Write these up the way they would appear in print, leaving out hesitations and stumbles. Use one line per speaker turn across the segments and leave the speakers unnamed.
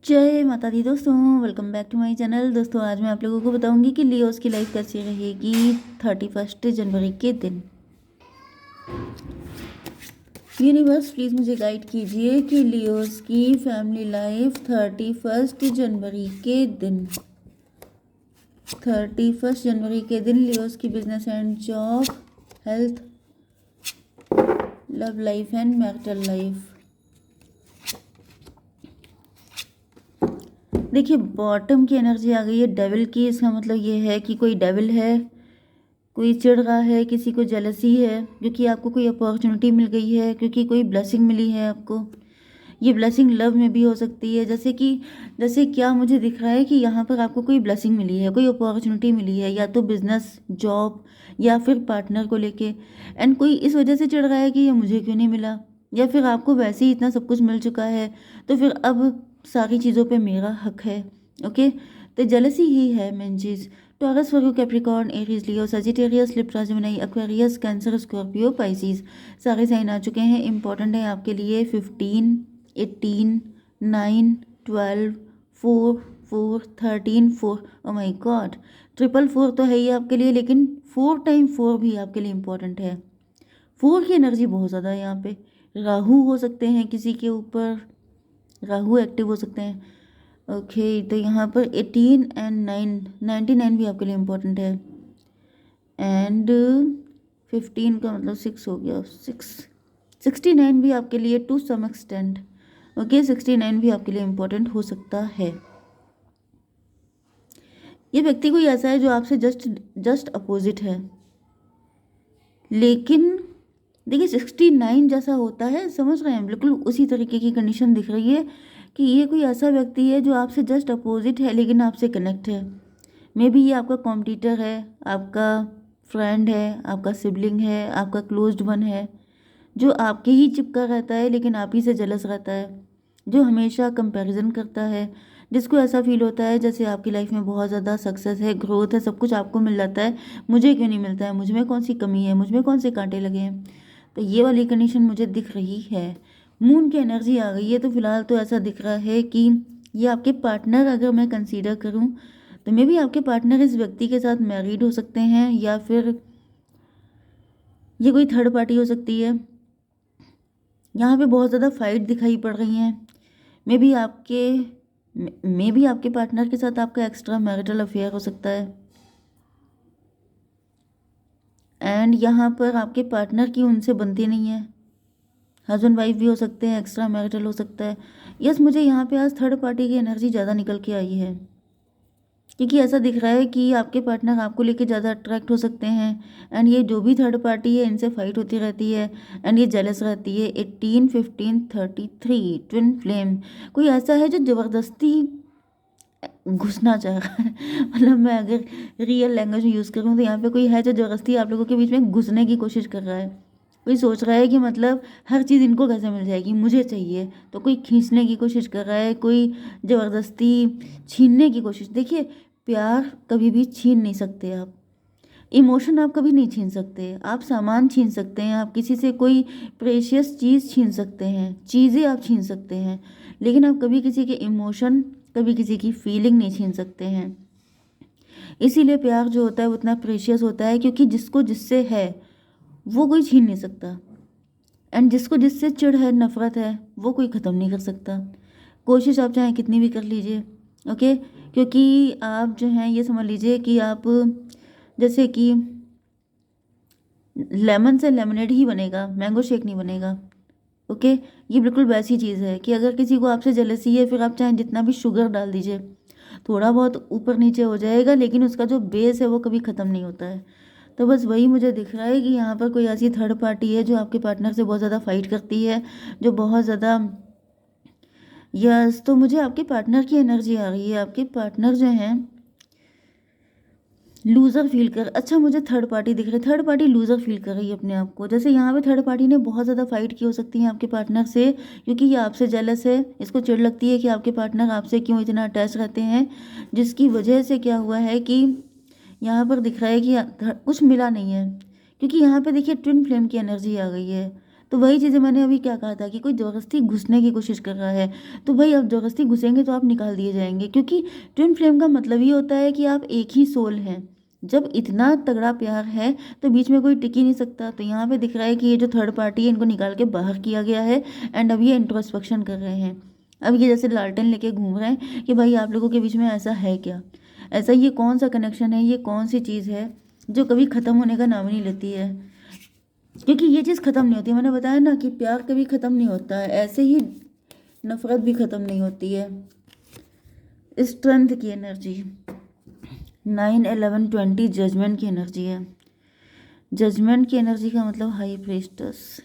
जय माता दी दोस्तों, welcome back to my channel. दोस्तों आज मैं आप लोगों को बताऊंगी कि लियोस की लाइफ कैसी रहेगी 31 जनवरी के दिन। यूनिवर्स प्लीज़ मुझे गाइड कीजिए कि लियोस की फैमिली लाइफ 31 जनवरी के दिन 31 जनवरी के दिन लियोस की business and job, health, love life and marital life. देखिए बॉटम की एनर्जी आ गई है डेविल की। इसका मतलब ये है कि कोई डेविल है, कोई चिढ़ रहा है, किसी को जेलसी है क्योंकि आपको कोई अपॉर्चुनिटी मिल गई है, क्योंकि कोई ब्लेसिंग मिली है आपको। ये ब्लेसिंग लव में भी हो सकती है, जैसे क्या मुझे दिख रहा है कि यहाँ पर आपको कोई ब्लेसिंग मिली है, कोई अपॉर्चुनिटी मिली है, या तो बिजनेस, जॉब या फिर पार्टनर को लेके। एंड कोई इस वजह से चिढ़ रहा है कि ये मुझे क्यों नहीं मिला, या फिर आपको वैसे ही इतना सब कुछ मिल चुका है तो फिर अब सारी चीज़ों पे मेरा हक है। ओके, तो जेलसी ही है मेन चीज़। Taurus, Virgo, Capricorn, Aries, Leo, Sagittarius, Libra, Gemini, Aquarius, Cancer, Scorpio, Pisces, सारे साइन आ चुके हैं। इंपॉर्टेंट है आपके लिए 15, 18, 9, 12, 4, 4, 13, 4। ओ माई गॉड, 444 तो है ही आपके लिए, लेकिन 4 टाइम 4 भी आपके लिए इम्पोर्टेंट है। 4 की एनर्जी बहुत ज़्यादा है यहाँ पे। राहु हो सकते हैं किसी के ऊपर, राहु एक्टिव हो सकते हैं। ओके, तो यहाँ पर 18 एंड 99 भी आपके लिए इम्पोर्टेंट है। एंड 15 का मतलब 6 हो गया, 69 भी आपके लिए टू सम एक्सटेंट। ओके, 69 भी आपके लिए इम्पोर्टेंट हो सकता है। ये व्यक्ति कोई ऐसा है जो आपसे जस्ट अपोजिट है, लेकिन देखिए 69 जैसा होता है, समझ रहे हैं, बिल्कुल उसी तरीके की कंडीशन दिख रही है कि ये कोई ऐसा व्यक्ति है जो आपसे जस्ट अपोजिट है लेकिन आपसे कनेक्ट है। मे बी ये आपका कॉम्पिटिटर है, आपका फ्रेंड है, आपका सिबलिंग है, आपका क्लोज्ड वन है, जो आपके ही चिपका रहता है लेकिन आप ही से जेलस रहता है, जो हमेशा कंपैरिजन करता है, जिसको ऐसा फील होता है जैसे आपकी लाइफ में बहुत ज़्यादा सक्सेस है, ग्रोथ है, सब कुछ आपको मिल जाता है, मुझे क्यों नहीं मिलता है, मुझ में कौन सी कमी है, मुझ में कौन से कांटे लगे हैं। तो ये वाली कंडीशन मुझे दिख रही है। मून की एनर्जी आ गई है, तो फिलहाल तो ऐसा दिख रहा है कि ये आपके पार्टनर, अगर मैं कंसीडर करूं तो मे बी आपके पार्टनर इस व्यक्ति के साथ मैरिड हो सकते हैं, या फिर ये कोई थर्ड पार्टी हो सकती है। यहाँ पे बहुत ज़्यादा फाइट दिखाई पड़ रही हैं। मे बी आपके पार्टनर के साथ आपका एक्स्ट्रा मैरिटल अफेयर हो सकता है। एंड यहाँ पर आपके पार्टनर की उनसे बनती नहीं है, हस्बैंड वाइफ भी हो सकते हैं, एक्स्ट्रा मैरिटल हो सकता है। यस, मुझे यहाँ पे आज थर्ड पार्टी की एनर्जी ज़्यादा निकल के आई है, क्योंकि ऐसा दिख रहा है कि आपके पार्टनर आपको लेके ज़्यादा अट्रैक्ट हो सकते हैं। एंड ये जो भी थर्ड पार्टी है इनसे फाइट होती रहती है, एंड ये जेलस रहती है। 18, 15, 33 ट्विन फ्लेम, कोई ऐसा है जो ज़बरदस्ती घुसना चाह रहा है। मतलब मैं अगर रियल लैंग्वेज यूज़ करूँ तो यहाँ पे कोई है जो ज़बरदस्ती आप लोगों के बीच में घुसने की कोशिश कर रहा है। कोई सोच रहा है कि मतलब हर चीज़ इनको कैसे मिल जाएगी, मुझे चाहिए, तो कोई खींचने की कोशिश कर रहा है, कोई ज़बरदस्ती छीनने की कोशिश। देखिए प्यार कभी भी छीन नहीं सकते आप, इमोशन आप कभी नहीं छीन सकते, आप सामान छीन सकते हैं, आप किसी से कोई प्रेशियस चीज़ छीन सकते हैं, चीज़ें आप छीन सकते हैं, लेकिन आप कभी किसी के इमोशन, कभी किसी की फीलिंग नहीं छीन सकते हैं। इसीलिए प्यार जो होता है वो इतना प्रेशियस होता है, क्योंकि जिसको जिससे है वो कोई छीन नहीं सकता, एंड जिसको जिससे चिढ़ है, नफरत है, वो कोई ख़त्म नहीं कर सकता, कोशिश आप चाहे कितनी भी कर लीजिए। ओके, क्योंकि आप जो हैं ये समझ लीजिए कि आप जैसे कि लेमन से लेमनेड ही बनेगा, मैंगो शेक नहीं बनेगा। ओके, ये बिल्कुल वैसी चीज़ है कि अगर किसी को आपसे जेलसी है, फिर आप चाहे जितना भी शुगर डाल दीजिए, थोड़ा बहुत ऊपर नीचे हो जाएगा, लेकिन उसका जो बेस है वो कभी ख़त्म नहीं होता है। तो बस वही मुझे दिख रहा है कि यहाँ पर कोई ऐसी थर्ड पार्टी है जो आपके पार्टनर से बहुत ज़्यादा फाइट करती है, जो बहुत ज़्यादा। यस, तो मुझे आपके पार्टनर की एनर्जी आ रही है। आपके पार्टनर जो हैं लूज़र फील कर, अच्छा मुझे थर्ड पार्टी दिख रही है, थर्ड पार्टी लूज़र फील कर रही है अपने आप को। जैसे यहाँ पे थर्ड पार्टी ने बहुत ज़्यादा फाइट की हो सकती है आपके पार्टनर से, क्योंकि ये आपसे जेलस है, इसको चिढ़ लगती है कि आपके पार्टनर आपसे क्यों इतना अटैच रहते हैं, जिसकी वजह से क्या हुआ है कि यहाँ पर दिख रहा है कि कुछ मिला नहीं है। क्योंकि यहाँ पे देखिए ट्विन फ्लेम की एनर्जी आ गई है, तो वही चीज़ें मैंने अभी क्या कहा था कि कोई ज़बरदस्ती घुसने की कोशिश कर रहा है, तो भाई आप ज़बरदस्ती घुसेंगे तो आप निकाल दिए जाएंगे, क्योंकि ट्विन फ्लेम का मतलब ही होता है कि आप एक ही सोल हैं। जब इतना तगड़ा प्यार है तो बीच में कोई टिक ही नहीं सकता। तो यहाँ पे दिख रहा है कि ये जो थर्ड पार्टी है इनको निकाल के बाहर किया गया है, एंड अब ये इंट्रोस्पेक्शन कर रहे हैं। अब ये जैसे लालटेन लेके घूम रहे हैं कि भाई आप लोगों के बीच में ऐसा है क्या, ऐसा ये कौन सा कनेक्शन है, ये कौन सी चीज़ है जो कभी ख़त्म होने का नाम नहीं लेती है। क्योंकि ये चीज़ ख़त्म नहीं होती, मैंने बताया ना कि प्यार कभी ख़त्म नहीं होता है, ऐसे ही नफ़रत भी ख़त्म नहीं होती है। स्ट्रेंथ की एनर्जी 9-11-20 जजमेंट की एनर्जी है। जजमेंट की एनर्जी का मतलब हाई प्रीस्टेस।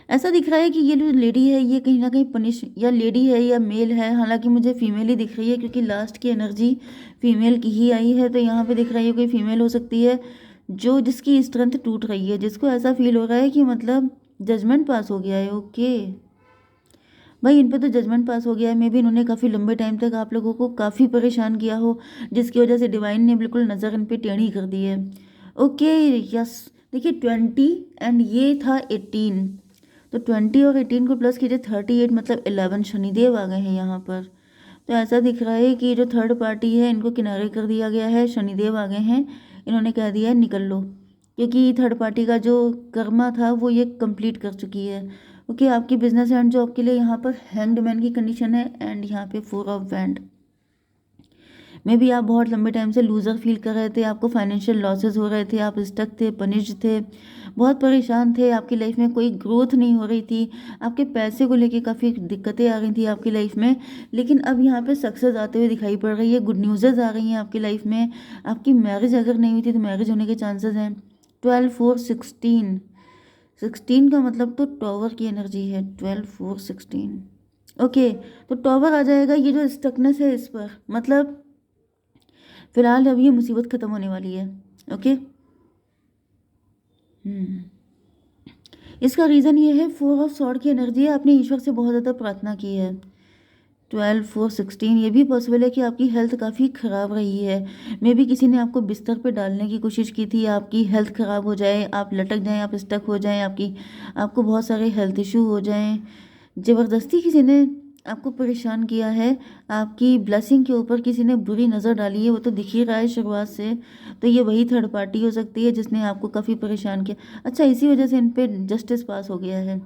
ऐसा दिख रहा है कि ये जो लेडी है ये कहीं ना कहीं पनिश, या लेडी है या मेल है, हालांकि मुझे फीमेल ही दिख रही है क्योंकि लास्ट की एनर्जी फीमेल की ही आई है। तो यहाँ पे दिख रहा है कोई फीमेल हो सकती है जो जिसकी स्ट्रेंथ टूट रही है, जिसको ऐसा फील हो रहा है कि मतलब जजमेंट पास हो गया है। ओके भाई, इन पे तो जजमेंट पास हो गया है। मे बी इन्होंने काफ़ी लंबे टाइम तक आप लोगों को काफ़ी परेशान किया हो, जिसकी वजह से डिवाइन ने बिल्कुल नज़र इन पे टेढ़ी कर दी है। ओके यस, देखिए 20 एंड ये था 18, तो 20 और 18 को प्लस कीजिए 38, मतलब 11 शनिदेव आ गए हैं यहाँ पर। तो ऐसा दिख रहा है कि जो थर्ड पार्टी है इनको किनारे कर दिया गया है, शनिदेव आ गए हैं, इन्होंने कह दिया है निकल लो, क्योंकि थर्ड पार्टी का जो कर्मा था वो ये कंप्लीट कर चुकी है। ओके आपकी बिजनेस एंड जॉब के लिए यहाँ पर हैंग्ड मैन की कंडीशन है, एंड यहाँ पे 4 ऑफ वैंड। मे भी आप बहुत लंबे टाइम से लूज़र फील कर रहे थे, आपको फाइनेंशियल लॉसेस हो रहे थे, आप स्टक थे, पनिश्ड थे, बहुत परेशान थे, आपकी लाइफ में कोई ग्रोथ नहीं हो रही थी, आपके पैसे को लेके काफ़ी दिक्कतें आ रही थी आपकी लाइफ में। लेकिन अब यहाँ पे सक्सेस आते हुए दिखाई पड़ रही है, गुड न्यूज़ेज आ रही हैं आपकी लाइफ में। आपकी मैरिज अगर नहीं हुई थी तो मैरिज होने के चांसेस हैं। 12-4-16, 16 का मतलब तो टॉवर की एनर्जी है। 12-4-16 ओके, तो टॉवर आ जाएगा। ये जो स्टकनेस है इस पर मतलब फिलहाल अब ये मुसीबत ख़त्म होने वाली है। ओके इसका रीज़न ये है 4 ऑफ सॉर्ड की एनर्जी है, आपने ईश्वर से बहुत ज़्यादा प्रार्थना की है। 12-4-16 ये भी पॉसिबल है कि आपकी हेल्थ काफ़ी ख़राब रही है। मे बी किसी ने आपको बिस्तर पे डालने की कोशिश की थी, आपकी हेल्थ ख़राब हो जाए, आप लटक जाएं, आप स्टक हो जाएं, आपको बहुत सारे हेल्थ इशू हो जाएं, ज़बरदस्ती किसी ने आपको परेशान किया है, आपकी ब्लेसिंग के ऊपर किसी ने बुरी नज़र डाली है, वो तो दिख ही रहा है शुरुआत से। तो ये वही थर्ड पार्टी हो सकती है जिसने आपको काफ़ी परेशान किया। अच्छा, इसी वजह से इन पे जस्टिस पास हो गया है।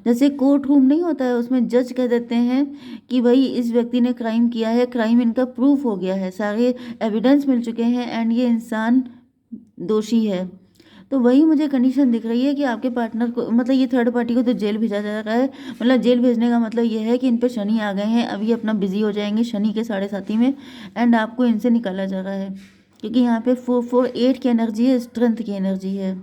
जैसे कोर्ट रूम नहीं होता है, उसमें जज कह देते हैं कि भाई इस व्यक्ति ने क्राइम किया है, क्राइम इनका प्रूफ हो गया है, सारे एविडेंस मिल चुके हैं, एंड ये इंसान दोषी है। तो वही मुझे कंडीशन दिख रही है कि आपके पार्टनर को, मतलब ये थर्ड पार्टी को तो जेल भेजा जा रहा है। मतलब जेल भेजने का मतलब ये है कि इन पे शनि आ गए हैं, अब ये अपना बिजी हो जाएंगे शनि के 7.5 में, एंड आपको इनसे निकाला जा रहा है, क्योंकि यहाँ पे 4-4-8 की एनर्जी है, स्ट्रेंथ की एनर्जी है।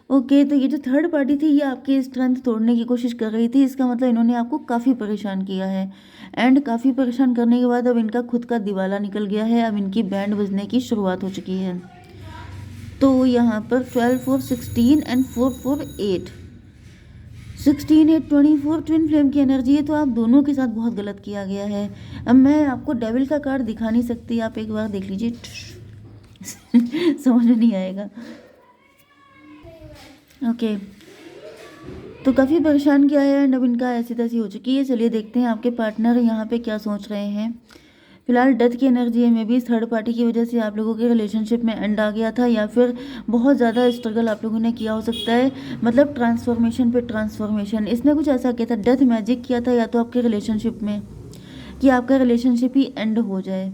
ओके तो ये जो थर्ड पार्टी थी ये आपकी स्ट्रेंथ तोड़ने की कोशिश कर रही थी, इसका मतलब इन्होंने आपको काफ़ी परेशान किया है, एंड काफ़ी परेशान करने के बाद अब इनका खुद का दिवाला निकल गया है, अब इनकी बैंड बजने की शुरुआत हो चुकी है। तो यहाँ पर 12-4-16 एंड 4-4-8, 16-8-24 ट्विन फ्लेम की एनर्जी है, तो आप दोनों के साथ बहुत गलत किया गया है। अब मैं आपको डेविल का कार्ड दिखा नहीं सकती, आप एक बार देख लीजिए समझ में नहीं आएगा। ओके तो काफ़ी परेशान किया है, एंड अब इनका ऐसी तैसी हो चुकी है। चलिए देखते हैं आपके पार्टनर यहाँ पे क्या सोच रहे हैं। फिलहाल डेथ की एनर्जी है, मे बी थर्ड पार्टी की वजह से आप लोगों के रिलेशनशिप में एंड आ गया था, या फिर बहुत ज़्यादा स्ट्रगल आप लोगों ने किया हो सकता है, मतलब ट्रांसफॉर्मेशन पे ट्रांसफॉर्मेशन। इसने कुछ ऐसा किया था, डेथ मैजिक किया था या तो आपके रिलेशनशिप में, कि आपका रिलेशनशिप ही एंड हो जाए।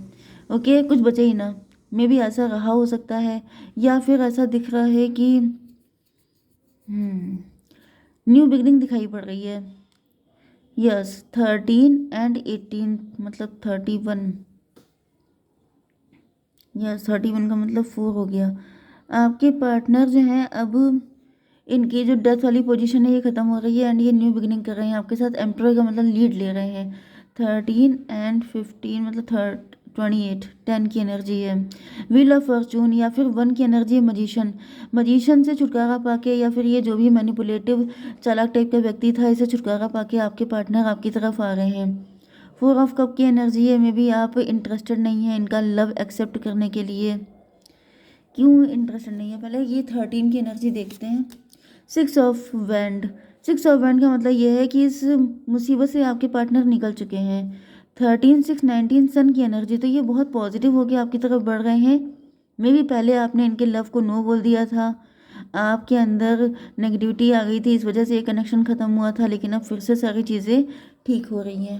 ओके कुछ बचे ही ना, मे बी ऐसा रहा हो सकता है, या फिर ऐसा दिख रहा है कि न्यू बिगनिंग दिखाई पड़ रही है। यस 13 एंड 18 मतलब 31, यस 31 का मतलब 4 हो गया। आपके पार्टनर जो हैं अब इनकी जो डेथ वाली पोजीशन है ये ख़त्म हो रही है, एंड ये न्यू बिगनिंग कर रहे हैं आपके साथ। एम्प्लॉय का मतलब लीड ले रहे हैं। 13 एंड 15 मतलब 28, 10 की एनर्जी है। व्हील ऑफ फॉर्चून या फिर 1 की एनर्जी है। मजिशियन से छुटकारा पाके, या फिर ये जो भी मैनिपुलेटिव चालाक टाइप का व्यक्ति था, इसे छुटकारा पाके आपके पार्टनर आपकी तरफ आ रहे हैं। 4 ऑफ कप की एनर्जी है, मे बी आप इंटरेस्टेड नहीं है इनका लव एक्सेप्ट करने के लिए, क्यों इंटरेस्टेड नहीं है? पहले ये 13 की एनर्जी देखते हैं। 6 ऑफ वैंड। 6 ऑफ वैंड का मतलब ये है कि इस मुसीबत से आपके पार्टनर निकल चुके हैं। 13 6 19 सन की एनर्जी, तो ये बहुत पॉजिटिव होकर आपकी तरफ बढ़ रहे हैं। मे बी पहले आपने इनके लव को नो बोल दिया था, आपके अंदर नेगेटिविटी आ गई थी, इस वजह से ये कनेक्शन ख़त्म हुआ था, लेकिन अब फिर से सारी चीज़ें ठीक हो रही हैं।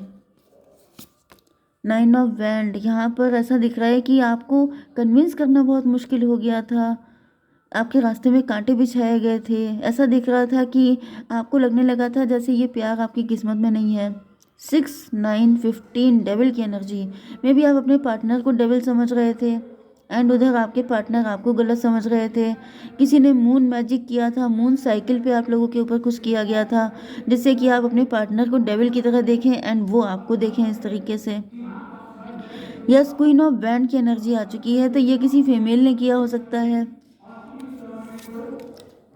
9 ऑफ वैंड, यहाँ पर ऐसा दिख रहा है कि आपको कन्विंस करना बहुत मुश्किल हो गया था, आपके रास्ते में कांटे बिछाए गए थे। ऐसा दिख रहा था कि आपको लगने लगा था जैसे ये प्यार आपकी किस्मत में नहीं है। 6 9 15 डेविल की एनर्जी, मे बी आप अपने पार्टनर को डेविल समझ रहे थे एंड उधर आपके पार्टनर आपको गलत समझ रहे थे। किसी ने मून मैजिक किया था, मून साइकिल पे आप लोगों के ऊपर कुछ किया गया था, जिससे कि आप अपने पार्टनर को डेविल की तरह देखें एंड वो आपको देखें इस तरीके से। यस, क्वीन ऑफ वैंड की एनर्जी आ चुकी है, तो ये किसी फीमेल ने किया हो सकता है।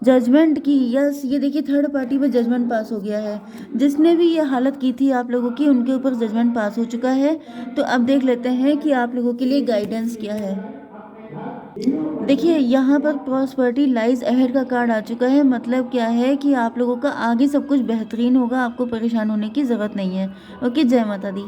जजमेंट की, यस, ये देखिए थर्ड पार्टी पर जजमेंट पास हो गया है। जिसने भी ये हालत की थी आप लोगों की, उनके ऊपर जजमेंट पास हो चुका है। तो अब देख लेते हैं कि आप लोगों के लिए गाइडेंस क्या है। देखिए यहाँ पर प्रॉस्पेरिटी लाइज अहेड का कार्ड आ चुका है। मतलब क्या है कि आप लोगों का आगे सब कुछ बेहतरीन होगा, आपको परेशान होने की ज़रूरत नहीं है। ओके, जय माता दी।